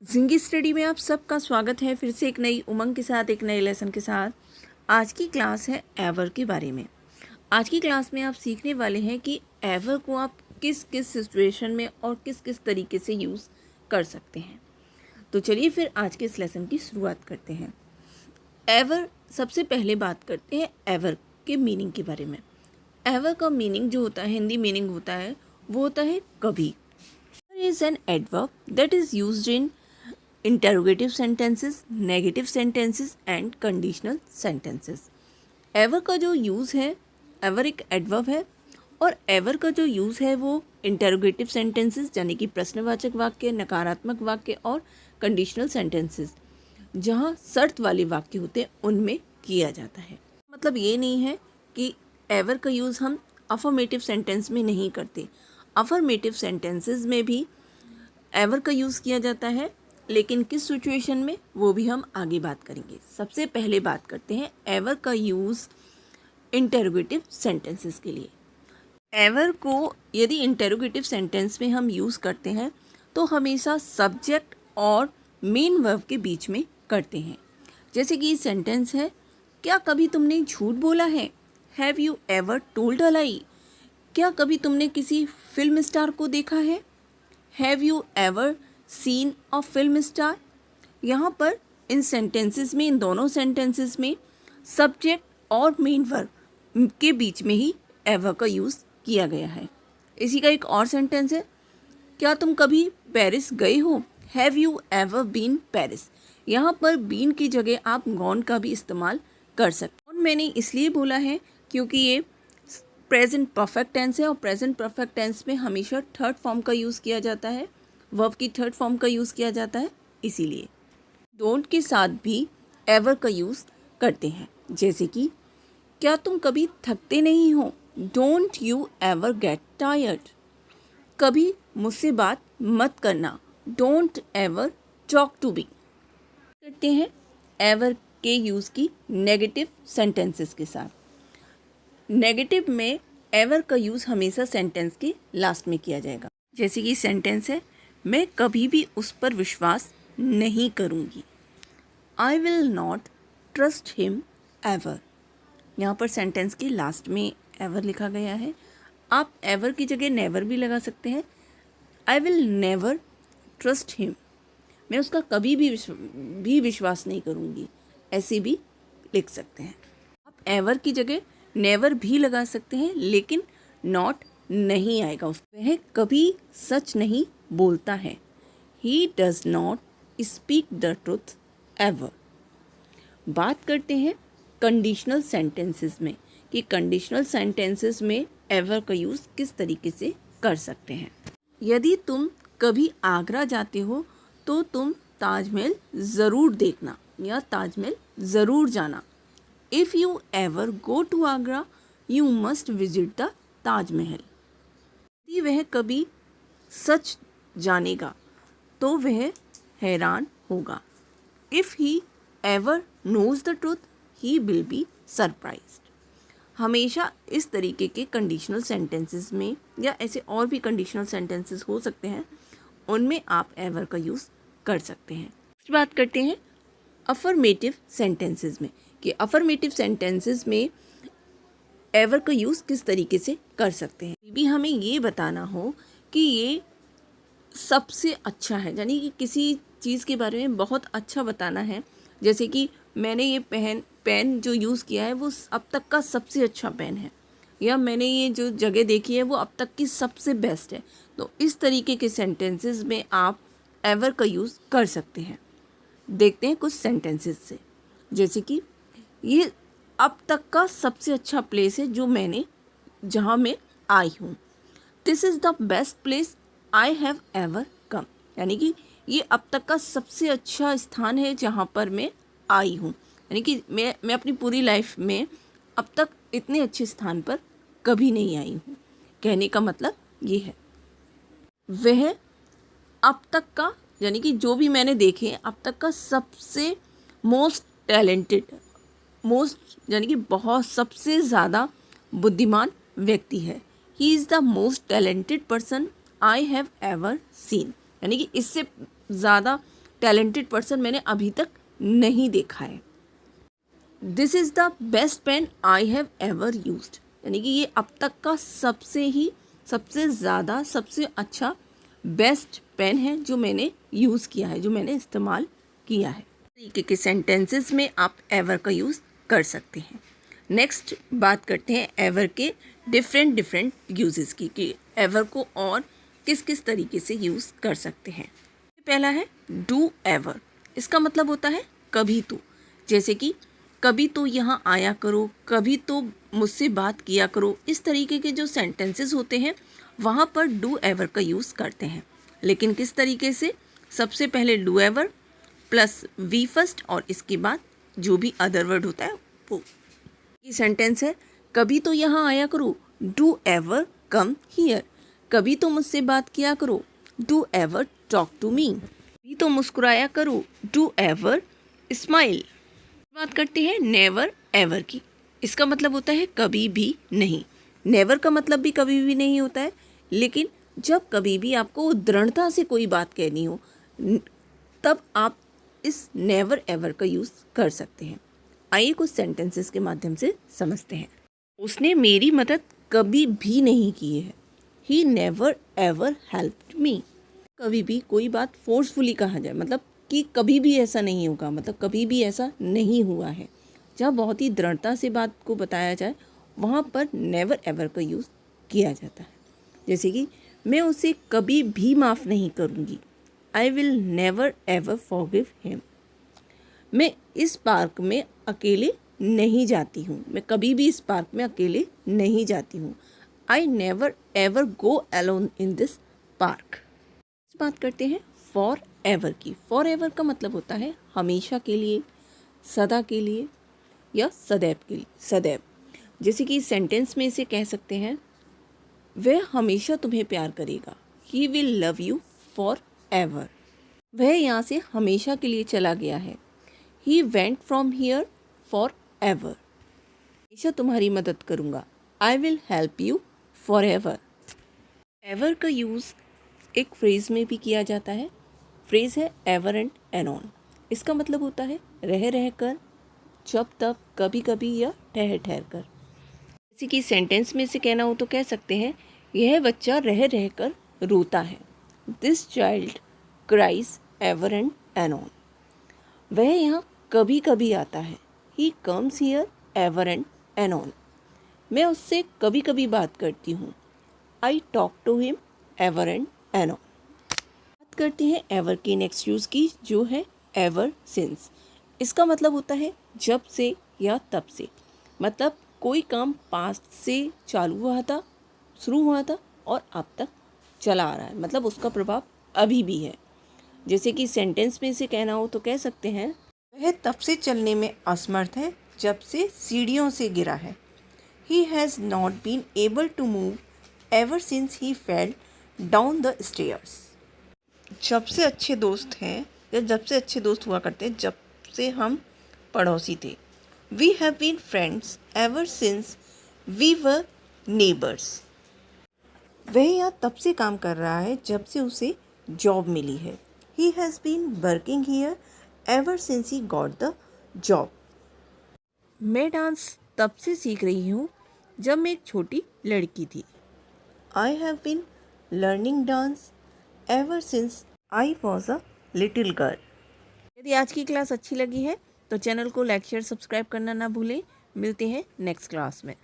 जिंगी study में आप सबका स्वागत है फिर से एक नई उमंग के साथ, एक नए लेसन के साथ। आज की क्लास है एवर के बारे में। आज की क्लास में आप सीखने वाले हैं कि एवर को आप किस किस सिचुएशन में और किस किस तरीके से यूज़ कर सकते हैं। तो चलिए फिर आज के इस लेसन की शुरुआत करते हैं। एवर, सबसे पहले बात करते हैं एवर के मीनिंग के बारे में। एवर का मीनिंग जो होता है, हिंदी मीनिंग होता है, वो होता है कभी। Is an adverb that is used in interrogative sentences, negative sentences and conditional sentences. Ever का जो यूज़ है, एवर एक एडवर्ब है और एवर का जो यूज़ है वो इंटरोगेटिव सेंटेंसेस यानी कि प्रश्नवाचक वाक्य, नकारात्मक वाक्य और कंडीशनल सेंटेंसेस जहाँ शर्त वाले वाक्य होते हैं उनमें किया जाता है। मतलब ये नहीं है कि एवर का यूज़ हम अफर्मेटिव सेंटेंस में नहीं करते। अफर्मेटिव सेंटेंसेस में भी एवर का यूज़ किया जाता है, लेकिन किस सिचुएशन में वो भी हम आगे बात करेंगे। सबसे पहले बात करते हैं एवर का यूज़ इंटरोगेटिव सेंटेंसेस के लिए। एवर को यदि इंटरोगेटिव सेंटेंस में हम यूज़ करते हैं तो हमेशा सब्जेक्ट और मेन वर्ब के बीच में करते हैं। जैसे कि सेंटेंस है, क्या कभी तुमने झूठ बोला है? Have you ever told a lie? क्या कभी तुमने किसी फिल्म स्टार को देखा है? Have you ever seen a film star? यहाँ पर इन सेंटेंसेस में, इन दोनों सेंटेंसेस में सब्जेक्ट और मेन वर्ब के बीच में ही एवर का यूज़ किया गया है। इसी का एक और सेंटेंस है, क्या तुम कभी पेरिस गए हो? Have you ever been Paris? यहाँ पर बीन की जगह आप गॉन का भी इस्तेमाल कर सकते हैं। और मैंने इसलिए बोला है क्योंकि ये प्रेजेंट परफेक्ट टेंस है और प्रेजेंट परफेक्ट टेंस में हमेशा थर्ड फॉर्म का यूज़ किया जाता है, वर्ब की थर्ड फॉर्म का यूज़ किया जाता है। इसीलिए डोंट के साथ भी एवर का यूज़ करते हैं। जैसे कि क्या तुम कभी थकते नहीं हो? Don't you ever get tired? कभी मुझसे बात मत करना। Don't ever talk to me. करते हैं एवर के यूज़ की नेगेटिव सेंटेंसेस के साथ। नेगेटिव में एवर का यूज़ हमेशा सेंटेंस के लास्ट में किया जाएगा। जैसे कि सेंटेंस है, मैं कभी भी उस पर विश्वास नहीं करूँगी। I will not trust him ever. यहाँ पर सेंटेंस के लास्ट में एवर लिखा गया है। आप एवर की जगह नेवर भी लगा सकते हैं। I will never trust him, मैं उसका कभी भी विश्वास नहीं करूँगी, ऐसे भी लिख सकते हैं। आप एवर की जगह नेवर भी लगा सकते हैं, लेकिन नॉट नहीं आएगा। वह कभी सच नहीं बोलता है। He does not speak the truth ever. बात करते हैं कंडीशनल सेंटेंसेस में कि कंडीशनल सेंटेंसेस में एवर का यूज़ किस तरीके से कर सकते हैं। यदि तुम कभी आगरा जाते हो तो तुम ताजमहल ज़रूर देखना या ताजमहल ज़रूर जाना। If you ever go to Agra you must visit the Taj Mahal. यदि वह कभी सच जानेगा तो वह हैरान होगा। If he ever knows the truth he will be surprised. हमेशा इस तरीके के कंडीशनल सेंटेंसेस में या ऐसे और भी कंडीशनल सेंटेंसेस हो सकते हैं, उनमें आप एवर का यूज़ कर सकते हैं। बात करते हैं अफर्मेटिव सेंटेंसेस में कि अफर्मेटिव सेंटेंसेस में एवर का यूज़ किस तरीके से कर सकते हैं। भी हमें ये बताना हो कि ये सबसे अच्छा है, यानी कि किसी चीज़ के बारे में बहुत अच्छा बताना है। जैसे कि मैंने ये पेन जो यूज़ किया है वो अब तक का सबसे अच्छा पेन है, या मैंने ये जो जगह देखी है वो अब तक की सबसे बेस्ट है। तो इस तरीके के सेंटेंसेस में आप एवर का यूज़ कर सकते हैं। देखते हैं कुछ सेंटेंसेस से। जैसे कि ये अब तक का सबसे अच्छा प्लेस है जहाँ मैं आई हूँ। This is the best place I have ever come. यानी कि ये अब तक का सबसे अच्छा स्थान है जहाँ पर मैं आई हूँ। यानी कि मैं अपनी पूरी लाइफ में अब तक इतने अच्छे स्थान पर कभी नहीं आई हूँ। कहने का मतलब ये है, वह अब तक का, यानी कि जो भी मैंने देखे अब तक का सबसे मोस्ट टैलेंटेड, यानी कि बहुत सबसे ज़्यादा बुद्धिमान व्यक्ति है। He is the most talented person I have ever seen. यानी कि इससे ज़्यादा टैलेंटेड पर्सन मैंने अभी तक नहीं देखा है। This is the best pen I have ever used, यानी कि ये अब तक का सबसे ज़्यादा सबसे अच्छा बेस्ट पेन है जो मैंने यूज़ किया है, जो मैंने इस्तेमाल किया है। तरीके के सेंटेंसेस में आप एवर का यूज़ कर सकते हैं। नेक्स्ट बात करते हैं एवर के डिफरेंट यूजेस की, कि एवर को और किस किस तरीके से यूज़ कर सकते हैं। पहला है डू एवर। इसका मतलब होता है कभी तो, जैसे कि कभी तो यहाँ आया करो, कभी तो मुझसे बात किया करो। इस तरीके के जो सेंटेंसेस होते हैं वहाँ पर डू एवर का यूज़ करते हैं। लेकिन किस तरीके से? सबसे पहले do ever plus we first और इसके बाद जो भी अदर वर्ड होता है वो। ये सेंटेंस है कभी तो यहाँ आया करो, डू एवर कम हियर। कभी तो मुझसे बात किया करो, do ever talk to me. कभी तो मुस्कुराया करो, डू एवर स्माइल। बात करते हैं नेवर एवर की। इसका मतलब होता है कभी भी नहीं। नेवर का मतलब भी कभी भी नहीं होता है, लेकिन जब कभी भी आपको दृढ़ता से कोई बात कहनी हो तब आप इस नेवर एवर का यूज़ कर सकते हैं। आइए कुछ सेंटेंसेस के माध्यम से समझते हैं। उसने मेरी मदद कभी भी नहीं की है। He never ever helped me. कभी भी कोई बात फोर्सफुली कहा जाए, मतलब कि कभी भी ऐसा नहीं होगा, मतलब कभी भी ऐसा नहीं हुआ है। जहाँ बहुत ही दृढ़ता से बात को बताया जाए वहाँ पर नेवर एवर का यूज़ किया जाता है। जैसे कि मैं उसे कभी भी माफ़ नहीं करूँगी। I will never ever forgive him. मैं इस पार्क में अकेले नहीं जाती हूँ। मैं कभी भी इस पार्क में अकेले नहीं जाती हूँ। I never ever go alone in this park. बात करते हैं फॉर एवर की। फॉर एवर का मतलब होता है हमेशा के लिए, सदा के लिए या सदैव के लिए, सदैव। जैसे कि सेंटेंस में इसे कह सकते हैं वह हमेशा तुम्हें प्यार करेगा। He will love you for ever. वह यहाँ से हमेशा के लिए चला गया है। He went from here for ever. हमेशा तुम्हारी मदद करूँगा। I will help you for ever. Ever का यूज़ एक फ्रेज़ में भी किया जाता है। फ्रेज़ है एवर एंड एनॉन। इसका मतलब होता है रह रह कर, जब तब, कभी कभी या ठहर ठहर कर। जैसे कि सेंटेंस में से कहना हो तो कह सकते हैं यह बच्चा रह रह कर रोता है। This child cries ever and anon. वह यहाँ कभी कभी आता है। He comes here ever and anon. मैं उससे कभी कभी बात करती हूँ। I talk to him ever and anon. बात करते हैं एवर की नेक्स्ट यूज़ की, जो है एवर सिंस। इसका मतलब होता है जब से या तब से। मतलब कोई काम पास्ट से चालू हुआ था, शुरू हुआ था और अब तक चला आ रहा है, मतलब उसका प्रभाव अभी भी है। जैसे कि सेंटेंस में से कहना हो तो कह सकते हैं वह तब से चलने में असमर्थ है जब से सीढ़ियों से गिरा है। He has not been able to move ever since he fell down the stairs. जब से अच्छे दोस्त हैं, या जब से अच्छे दोस्त हुआ करते हैं जब से हम पड़ोसी थे। We have been friends ever since we were neighbours. वह यहाँ तब से काम कर रहा है जब से उसे जॉब मिली है। He has been working here ever since he got the job. मैं डांस तब से सीख रही हूँ जब मैं एक छोटी लड़की थी। I have been learning dance ever since I was a little girl. यदि आज की क्लास अच्छी लगी है तो चैनल को लाइक शेयर सब्सक्राइब करना ना भूलें। मिलते हैं नेक्स्ट क्लास में।